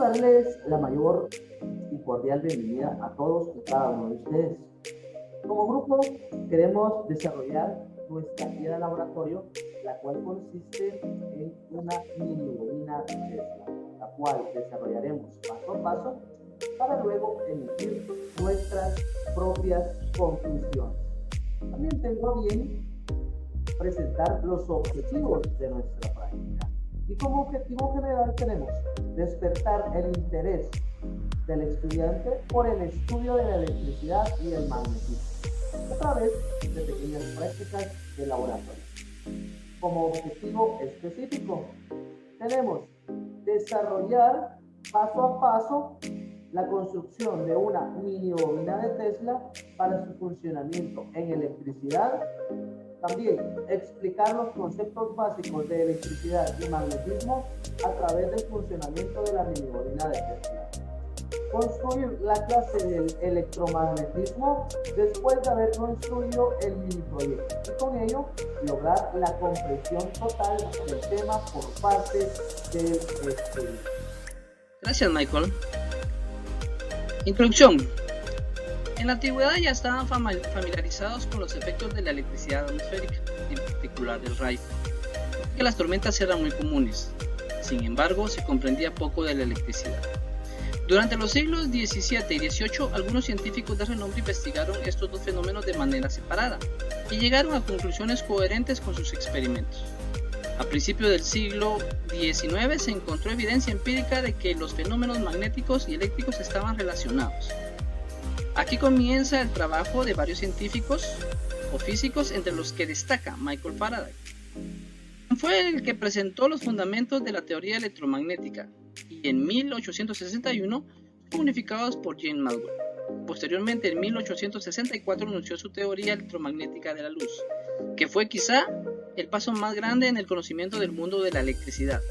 darles la mayor y cordial bienvenida a todos y cada uno de ustedes. Como grupo queremos desarrollar nuestra guía de laboratorio, la cual consiste en una mini bobina Tesla, la cual desarrollaremos paso a paso para luego emitir nuestras propias conclusiones. También tengo bien presentar los objetivos de nuestra práctica. Y como objetivo general tenemos despertar el interés del estudiante por el estudio de la electricidad y el magnetismo a través de pequeñas prácticas de laboratorio. Como objetivo específico tenemos desarrollar paso a paso la construcción de una mini bobina de Tesla para su funcionamiento en electricidad. También explicar los conceptos básicos de electricidad y magnetismo a través del funcionamiento de la mini bobina de Tesla. Construir la clase del electromagnetismo después de haber construido el mini proyecto y con ello lograr la comprensión total del tema por parte del estudiante. Gracias, Michael. Introducción. En la antigüedad ya estaban familiarizados con los efectos de la electricidad atmosférica, en particular del rayo, que las tormentas eran muy comunes. Sin embargo, se comprendía poco de la electricidad. Durante los siglos XVII y XVIII, algunos científicos de renombre investigaron estos dos fenómenos de manera separada y llegaron a conclusiones coherentes con sus experimentos. A principios del siglo XIX se encontró evidencia empírica de que los fenómenos magnéticos y eléctricos estaban relacionados. Aquí comienza el trabajo de varios científicos o físicos, entre los que destaca Michael Faraday. Fue el que presentó los fundamentos de la teoría electromagnética y en 1861 fueron unificados por James Maxwell. Posteriormente, en 1864 anunció su teoría electromagnética de la luz, que fue quizá el paso más grande en el conocimiento del mundo de la electricidad.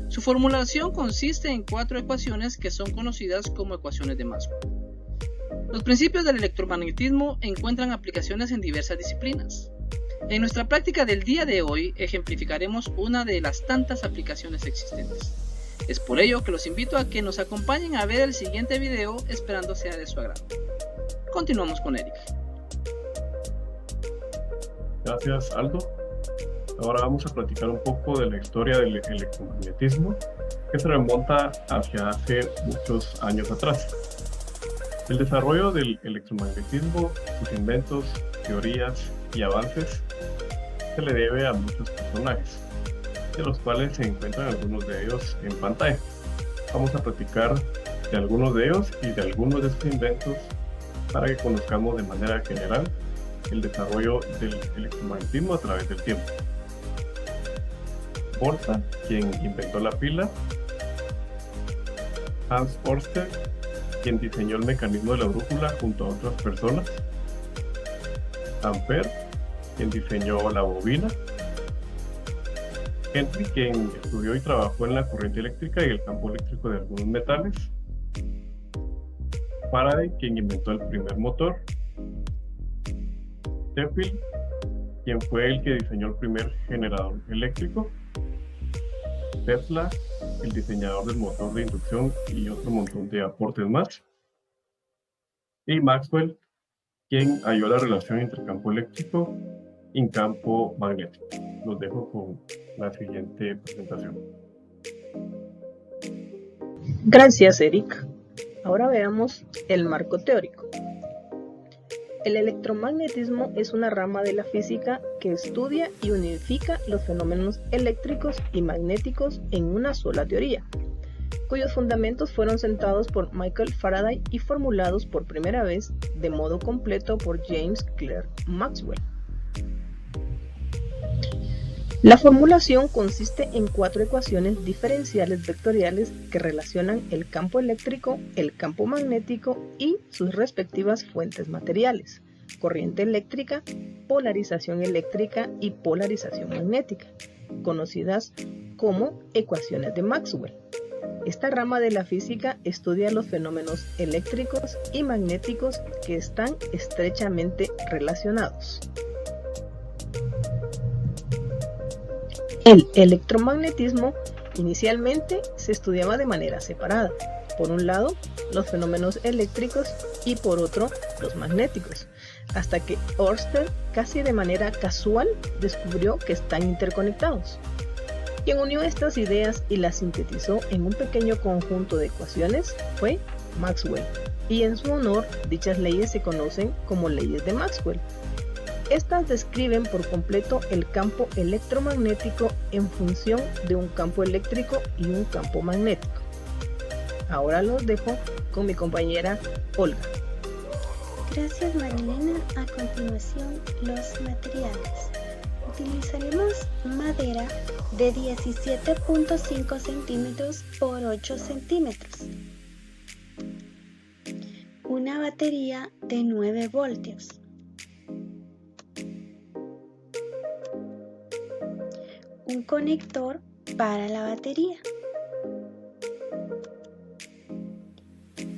Su formulación consiste en 4 ecuaciones que son conocidas como ecuaciones de Maxwell. Los principios del electromagnetismo encuentran aplicaciones en diversas disciplinas. En nuestra práctica del día de hoy ejemplificaremos una de las tantas aplicaciones existentes. Es por ello que los invito a que nos acompañen a ver el siguiente video, esperando sea de su agrado. Continuamos con Eric. Gracias, Aldo. Ahora vamos a platicar un poco de la historia del electromagnetismo, que se remonta hacia hace muchos años atrás. El desarrollo del electromagnetismo, sus inventos, teorías y avances se le debe a muchos personajes, de los cuales se encuentran algunos de ellos en pantalla. Vamos a platicar de algunos de ellos y de algunos de sus inventos para que conozcamos de manera general el desarrollo del electromagnetismo a través del tiempo. Volta, quien inventó la pila. Hans Ørsted, quien diseñó el mecanismo de la brújula junto a otras personas. Ampère, quien diseñó la bobina. Henry, quien estudió y trabajó en la corriente eléctrica y el campo eléctrico de algunos metales. Faraday, quien inventó el primer motor. Sheffield, quien fue el que diseñó el primer generador eléctrico. Tesla, el diseñador del motor de inducción y otro montón de aportes más. Y Maxwell, quien halló la relación entre campo eléctrico y campo magnético. Los dejo con la siguiente presentación. Gracias, Eric. Ahora veamos el marco teórico. El electromagnetismo es una rama de la física que estudia y unifica los fenómenos eléctricos y magnéticos en una sola teoría, cuyos fundamentos fueron sentados por Michael Faraday y formulados por primera vez de modo completo por James Clerk Maxwell. La formulación consiste en 4 ecuaciones diferenciales vectoriales que relacionan el campo eléctrico, el campo magnético y sus respectivas fuentes materiales, corriente eléctrica, polarización eléctrica y polarización magnética, conocidas como ecuaciones de Maxwell. Esta rama de la física estudia los fenómenos eléctricos y magnéticos que están estrechamente relacionados. El electromagnetismo Inicialmente se estudiaba de manera separada. Por un lado, los fenómenos eléctricos y por otro, los magnéticos, hasta que Ørsted, casi de manera casual, descubrió que están interconectados. Quien unió estas ideas y las sintetizó en un pequeño conjunto de ecuaciones fue Maxwell, y en su honor dichas leyes se conocen como leyes de Maxwell. Estas describen por completo el campo electromagnético en función de un campo eléctrico y un campo magnético. Ahora los dejo con mi compañera Olga. Gracias, Marilena. A continuación, los materiales. Utilizaremos madera de 17.5 centímetros por 8 centímetros. Una batería de 9 voltios. Un conector para la batería.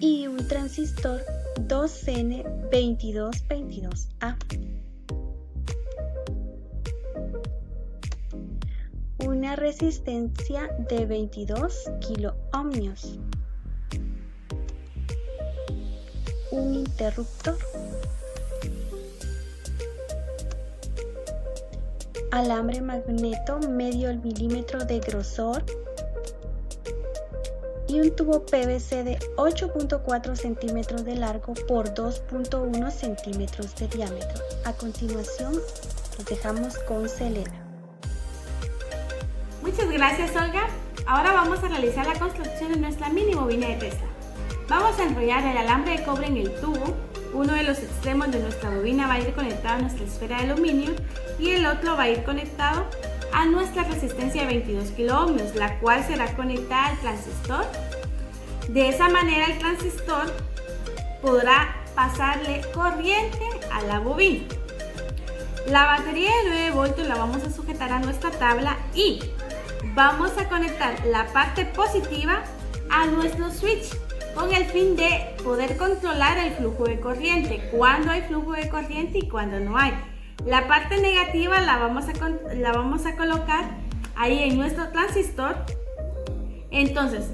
Y un transistor 2N2222A. Una resistencia de 22 kiloohmios. Un interruptor. Alambre magneto medio milímetro de grosor y un tubo PVC de 8.4 centímetros de largo por 2.1 centímetros de diámetro. A continuación, los dejamos con Selena. Muchas gracias, Olga. Ahora vamos a realizar la construcción de nuestra mini bobina de Tesla. Vamos a enrollar el alambre de cobre en el tubo. Uno de los extremos de nuestra bobina va a ir conectado a nuestra esfera de aluminio y el otro va a ir conectado a nuestra resistencia de 22 kiloohmios, la cual será conectada al transistor. De esa manera el transistor podrá pasarle corriente a la bobina. La batería de 9 voltios la vamos a sujetar a nuestra tabla y vamos a conectar la parte positiva a nuestro switch con el fin de poder controlar el flujo de corriente, cuando hay flujo de corriente y cuando no hay. La parte negativa la vamos a colocar ahí en nuestro transistor. Entonces,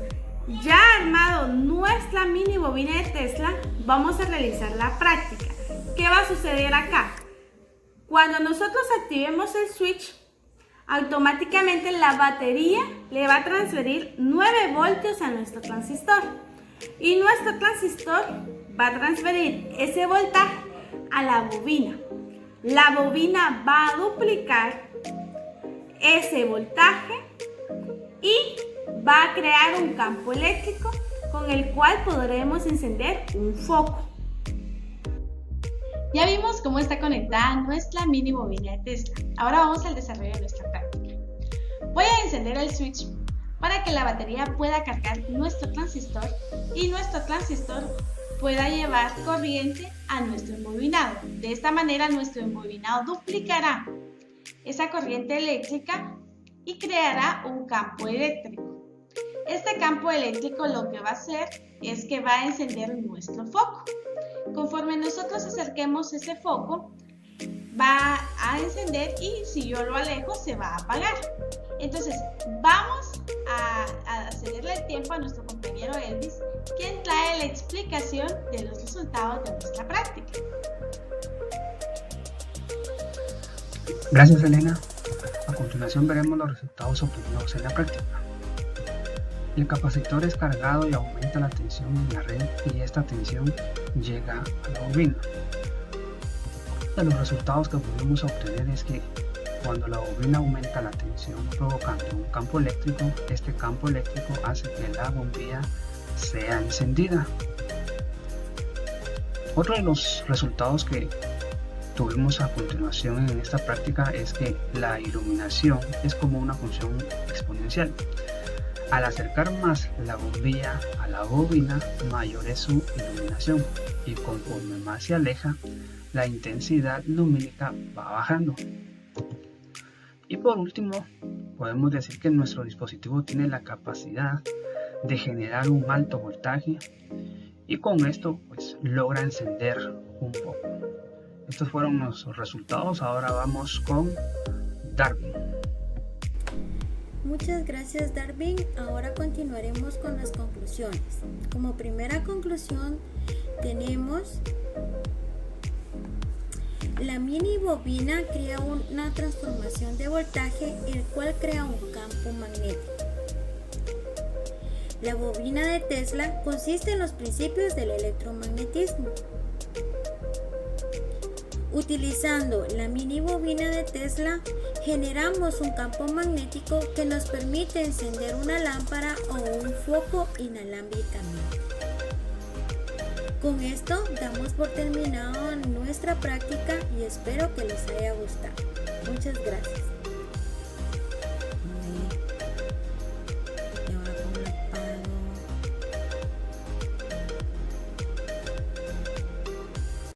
ya armado nuestra mini bobina de Tesla, vamos a realizar la práctica. ¿Qué va a suceder acá? Cuando nosotros activemos el switch, automáticamente la batería le va a transferir 9 voltios a nuestro transistor. Y nuestro transistor va a transferir ese voltaje a la bobina. La bobina va a duplicar ese voltaje y va a crear un campo eléctrico con el cual podremos encender un foco. Ya vimos cómo está conectada nuestra mini bobina de Tesla. Ahora vamos al desarrollo de nuestra práctica. Voy a encender el switch para que la batería pueda cargar nuestro transistor y nuestro transistor pueda llevar corriente a nuestro embobinado. De esta manera nuestro embobinado duplicará esa corriente eléctrica y creará un campo eléctrico. Este campo eléctrico lo que va a hacer es que va a encender nuestro foco. Conforme nosotros acerquemos ese foco, va a encender y si yo lo alejo se va a apagar. Entonces vamos a cederle el tiempo a nuestro compañero Elvis, quien trae la explicación de los resultados de nuestra práctica. Gracias, Elena. A continuación veremos los resultados obtenidos en la práctica. El capacitor es cargado y aumenta la tensión en la red y esta tensión llega a la bobina. De los resultados que pudimos obtener es que cuando la bobina aumenta la tensión provocando un campo eléctrico, este campo eléctrico hace que la bombilla sea encendida. Otro de los resultados que tuvimos a continuación en esta práctica es que la iluminación es como una función exponencial. Al acercar más la bombilla a la bobina, mayor es su iluminación y conforme más se aleja, la intensidad lumínica va bajando. Y por último, podemos decir que nuestro dispositivo tiene la capacidad de generar un alto voltaje y con esto pues logra encender un foco. Estos fueron nuestros resultados. Ahora vamos con Darwin. Muchas gracias, Darwin. Ahora continuaremos con las conclusiones. Como primera conclusión tenemos: la mini bobina crea una transformación de voltaje, el cual crea un campo magnético. La bobina de Tesla consiste en los principios del electromagnetismo. Utilizando la mini bobina de Tesla, generamos un campo magnético que nos permite encender una lámpara o un foco inalámbricamente. Con esto damos por terminado nuestra práctica y espero que les haya gustado. Muchas gracias.